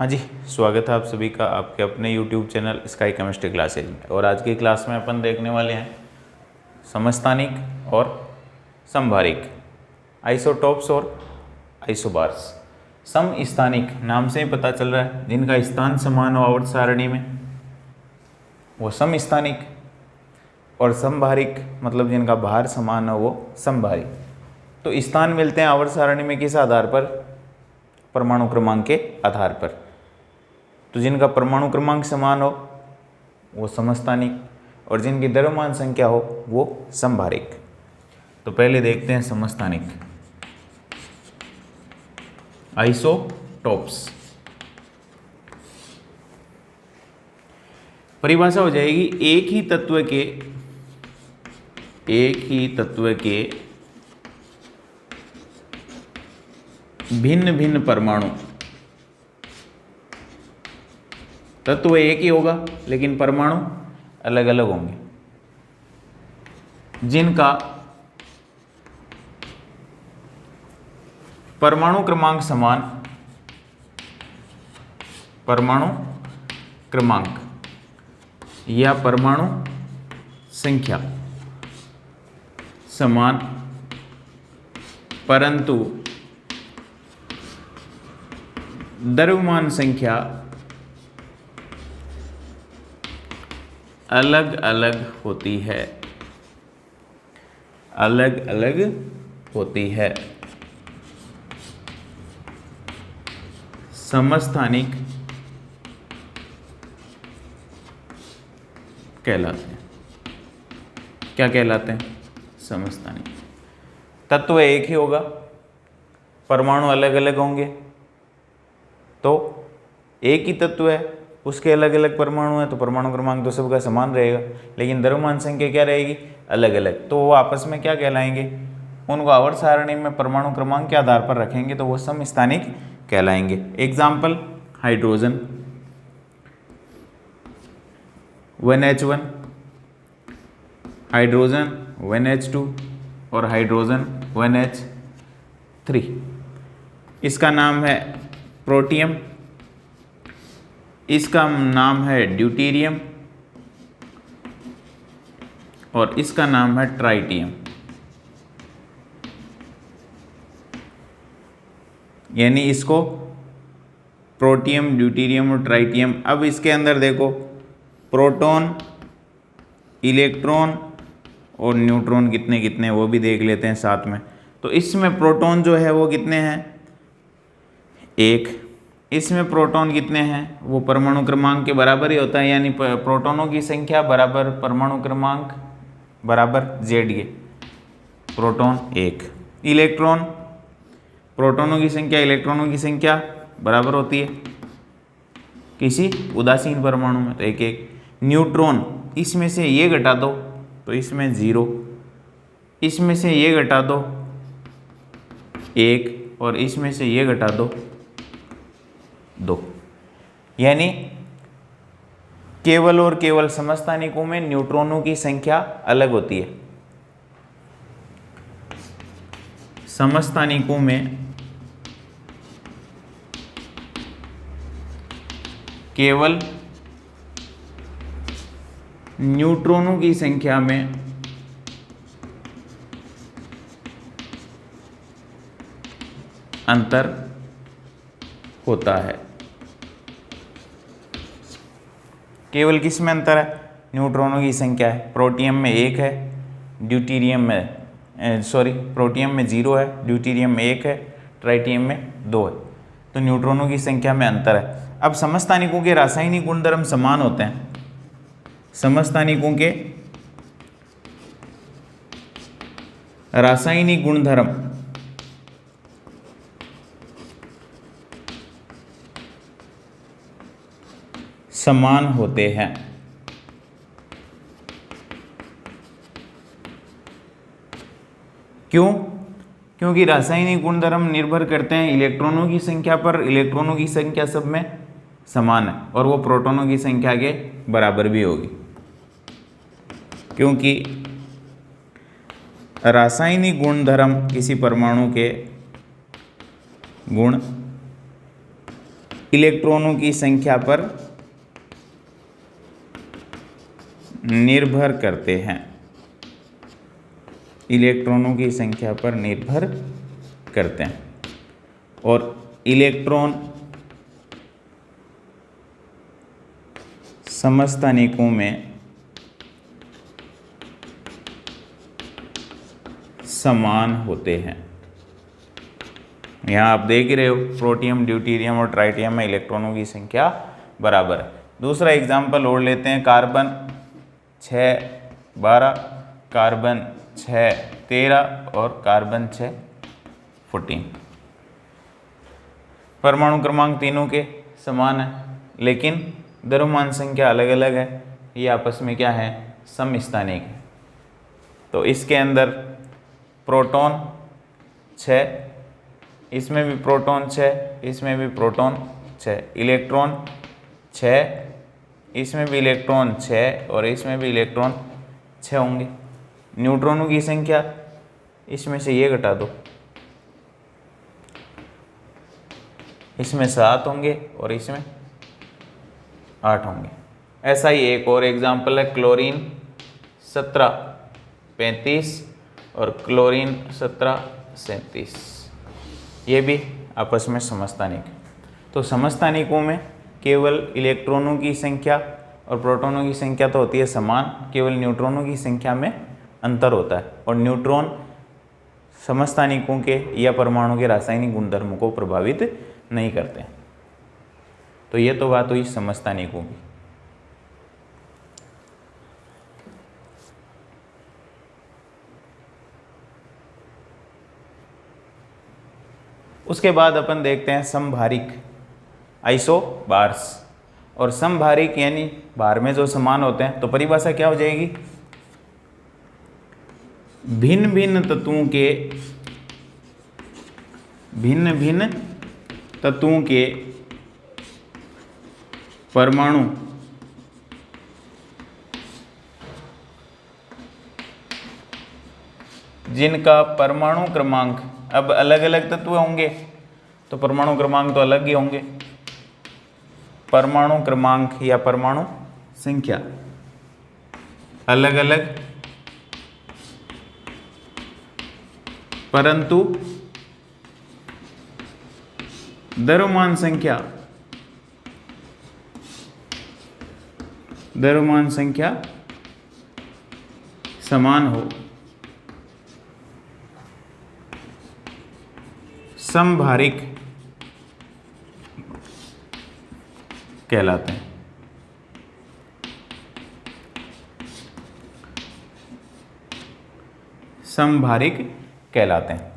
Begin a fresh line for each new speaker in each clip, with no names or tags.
हाँ जी, स्वागत है आप सभी का आपके अपने YouTube channel sky chemistry classes में। और आज की क्लास में अपन देखने वाले हैं समस्थानिक और समभारिक, आइसोटोप्स और आइसोबार्स। समस्थानिक नाम से ही पता चल रहा है, जिनका स्थान समान हो आवर्त सारणी में वो समस्थानिक, और समभारिक मतलब जिनका भार समान हो वो समभारिक। तो स्थान मिलते हैं आवर्त सारणी में किस आधार पर? परमाणु क्रमांक के आधार पर। तो जिनका परमाणु क्रमांक समान हो वो समस्थानिक, और जिनकी द्रव्यमान संख्या हो वो समभारिक। तो पहले देखते हैं समस्थानिक, आइसोटोप्स। परिभाषा हो जाएगी एक ही तत्व के भिन्न भिन्न परमाणु। तत्व एक ही होगा लेकिन परमाणु अलग अलग होंगे, जिनका परमाणु क्रमांक समान, परमाणु क्रमांक या परमाणु संख्या समान, परंतु द्रव्यमान संख्या अलग अलग होती है, अलग अलग होती है। समस्थानिक कहलाते हैं। क्या कहलाते हैं? समस्थानिक। तत्व एक ही होगा, परमाणु अलग अलग होंगे। तो एक ही तत्व है, उसके अलग अलग परमाणु हैं, तो परमाणु क्रमांक तो सबका समान रहेगा, लेकिन द्रव्यमान संख्या क्या रहेगी? अलग अलग। तो वो आपस में क्या कहलाएंगे? उनको आवर्त सारणी में परमाणु क्रमांक के आधार पर रखेंगे तो वो समस्थानिक कहलाएंगे। Example, hydrogen 1H1, hydrogen 1H2 और हाइड्रोजन 1H3। इसका नाम है प्रोटियम, इसका नाम है ड्यूटेरियम और इसका नाम है ट्राइटियम। यानी इसको प्रोटियम, ड्यूटेरियम और ट्राइटियम। अब इसके अंदर देखो, प्रोटॉन, इलेक्ट्रॉन और न्यूट्रॉन कितने कितने वो भी देख लेते हैं साथ में। तो इसमें प्रोटॉन जो है वो कितने हैं? एक। इसमें प्रोटॉन कितने हैं? वो परमाणु क्रमांक के बराबर ही होता है, यानी प्रोटॉनों की संख्या बराबर परमाणु क्रमांक बराबर ZA। प्रोटॉन एक। इलेक्ट्रॉन, प्रोटॉनों की संख्या इलेक्ट्रॉनों की संख्या बराबर होती है किसी उदासीन परमाणु में, तो एक एक। न्यूट्रॉन, इसमें से ये घटा दो तो इसमें 0, इसमें से ये घटा दो 1 और इसमें से ये घटा दो 2। यानी केवल और केवल समस्थानिकों में न्यूट्रॉनों की संख्या अलग होती है। समस्थानिकों में केवल न्यूट्रॉनों की संख्या में अंतर होता है। केवल किस में अंतर है? न्यूट्रॉनों की संख्या है। प्रोटियम में 1 है, ड्यूटेरियम में प्रोटियम में 0 है, ड्यूटेरियम में 1 है, ट्राइटियम में 2 है। तो न्यूट्रॉनों की संख्या में अंतर है। अब समस्थानिकों के रासायनिक गुणधर्म समान होते हैं। समस्थानिकों के रासायनिक गुणधर्म समान होते हैं। क्यों? क्योंकि रासायनिक गुणधर्म निर्भर करते हैं इलेक्ट्रॉनों की संख्या पर। इलेक्ट्रॉनों की संख्या सब में समान है और वो प्रोटॉनों की संख्या के बराबर भी होगी, क्योंकि रासायनिक गुणधर्म किसी परमाणु के गुण इलेक्ट्रॉनों की संख्या पर निर्भर करते हैं, इलेक्ट्रॉनों की संख्या पर निर्भर करते हैं। और इलेक्ट्रॉन समस्थानिकों में समान होते हैं। यहाँ आप देख ही रहे हो, प्रोटियम, ड्यूटेरियम और ट्राइटियम में इलेक्ट्रॉनों की संख्या बराबर है। दूसरा एग्जाम्पल और लेते हैं, कार्बन 6 12, कार्बन 6 13 और कार्बन 6 14। परमाणु क्रमांक तीनों के समान है, लेकिन द्रव्यमान संख्या अलग अलग है। ये आपस में क्या है, समस्थानिक है। तो इसके अंदर प्रोटॉन 6, इसमें भी प्रोटॉन 6, इसमें भी प्रोटॉन 6, इलेक्ट्रॉन 6, इसमें भी इलेक्ट्रॉन 6 और इसमें भी इलेक्ट्रॉन 6 होंगे। न्यूट्रॉनों की संख्या, इसमें से ये घटा दो, इसमें 7 होंगे और इसमें 8 होंगे। ऐसा ही एक और एग्जाम्पल है, क्लोरीन 17 35 और क्लोरीन 17 37। ये भी आपस में समस्थानिक है। तो समस्थानिकों में केवल इलेक्ट्रॉनों की संख्या और प्रोटॉनों की संख्या तो होती है समान, केवल न्यूट्रॉनों की संख्या में अंतर होता है। और न्यूट्रॉन समस्थानिकों के या परमाणु के रासायनिक गुणधर्मों को प्रभावित नहीं करते। तो ये तो बात हुई समस्थानिकों की। उसके बाद अपन देखते हैं समभारिक, आइसोबार्स। और समभारिक यानी भार में जो समान होते हैं। तो परिभाषा क्या हो जाएगी, भिन्न भिन्न तत्वों के परमाणु जिनका परमाणु क्रमांक, अब अलग अलग तत्व होंगे तो परमाणु क्रमांक तो अलग ही होंगे। परमाणु क्रमांक या परमाणु संख्या अलग अलग, परंतु द्रव्यमान संख्या समान हो, समभारिक कहलाते हैं। समभारिक कहलाते हैं।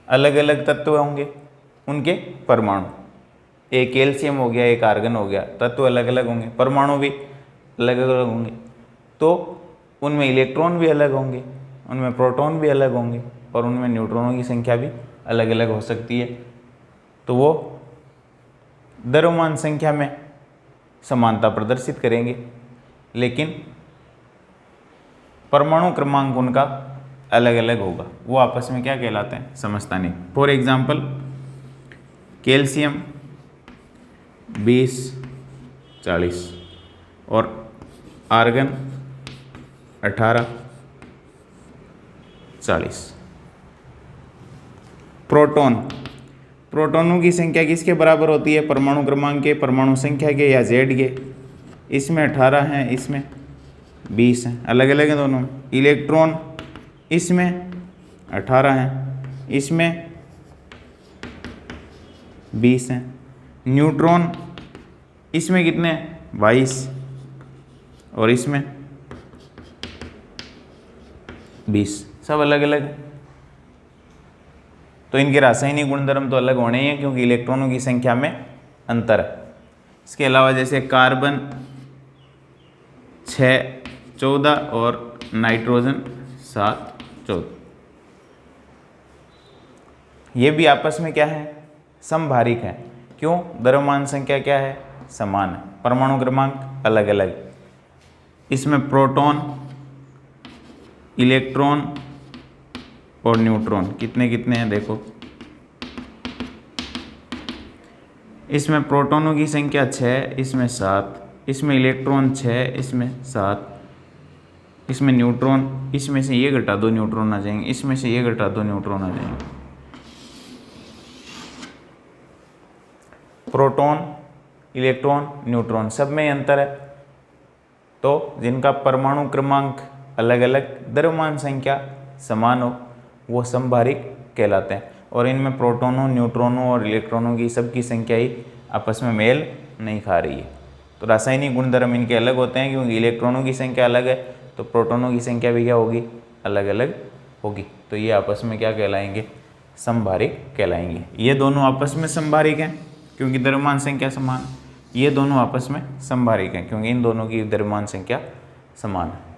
अलग अलग तत्व होंगे, उनके परमाणु, एक कैल्शियम हो गया, एक आर्गन हो गया, तत्व अलग अलग होंगे, परमाणु भी अलग अलग होंगे। तो उनमें इलेक्ट्रॉन भी अलग होंगे, उनमें प्रोटॉन भी अलग होंगे और उनमें न्यूट्रॉनों की संख्या भी अलग अलग हो सकती है। तो वो द्रव्यमान संख्या में समानता प्रदर्शित करेंगे, लेकिन परमाणु क्रमांक उनका अलग अलग होगा। वो आपस में क्या कहलाते हैं, समस्थानिक। फॉर एग्जाम्पल, कैल्शियम 20 40 और आर्गन 18 40। प्रोटॉनों की संख्या किसके बराबर होती है, परमाणु क्रमांक के, परमाणु संख्या के या जेड के। इसमें 18 हैं, इसमें 20 हैं, अलग अलग हैं दोनों। इलेक्ट्रॉन इसमें 18 हैं, इसमें 20 हैं। न्यूट्रॉन इसमें कितने हैं, 22 और इसमें 20, सब अलग अलग हैं। तो इनके रासायनिक गुणधर्म तो अलग होने ही हैं, क्योंकि इलेक्ट्रॉनों की संख्या में अंतर है। इसके अलावा जैसे कार्बन 6 14 और नाइट्रोजन 7 14, ये भी आपस में क्या है, समभारिक है। क्यों, द्रव्यमान संख्या क्या है, समान है, परमाणु क्रमांक अलग अलग। इसमें प्रोटॉन, इलेक्ट्रॉन और न्यूट्रॉन कितने कितने हैं देखो, इसमें प्रोटॉनों की संख्या 6, इसमें 7, इसमें इलेक्ट्रॉन 6, इसमें 7, इसमें न्यूट्रॉन, इसमें से ये घटा दो न्यूट्रॉन आ जाएंगे, इसमें से ये घटा दो न्यूट्रॉन आ जाएंगे। प्रोटॉन, इलेक्ट्रॉन, न्यूट्रॉन सब में अंतर है, तो जिनका परमाणु क्रमांक अलग अलग, द्रव्यमान संख्या समान हो, वो समभारिक कहलाते हैं। और इनमें प्रोटॉनों, न्यूट्रॉनों और इलेक्ट्रॉनों की सबकी संख्या ही आपस में मेल नहीं खा रही है। तो रासायनिक गुणधर्म इनके अलग होते हैं, क्योंकि इलेक्ट्रॉनों की संख्या अलग है तो प्रोटॉनों की संख्या भी क्या होगी, अलग अलग होगी। तो ये आपस में क्या कहलाएंगे, समभारिक कहलाएंगे। ये दोनों आपस में समभारिक हैं क्योंकि द्रव्यमान संख्या समान, ये दोनों आपस में समभारिक हैं क्योंकि इन दोनों की द्रव्यमान संख्या समान है।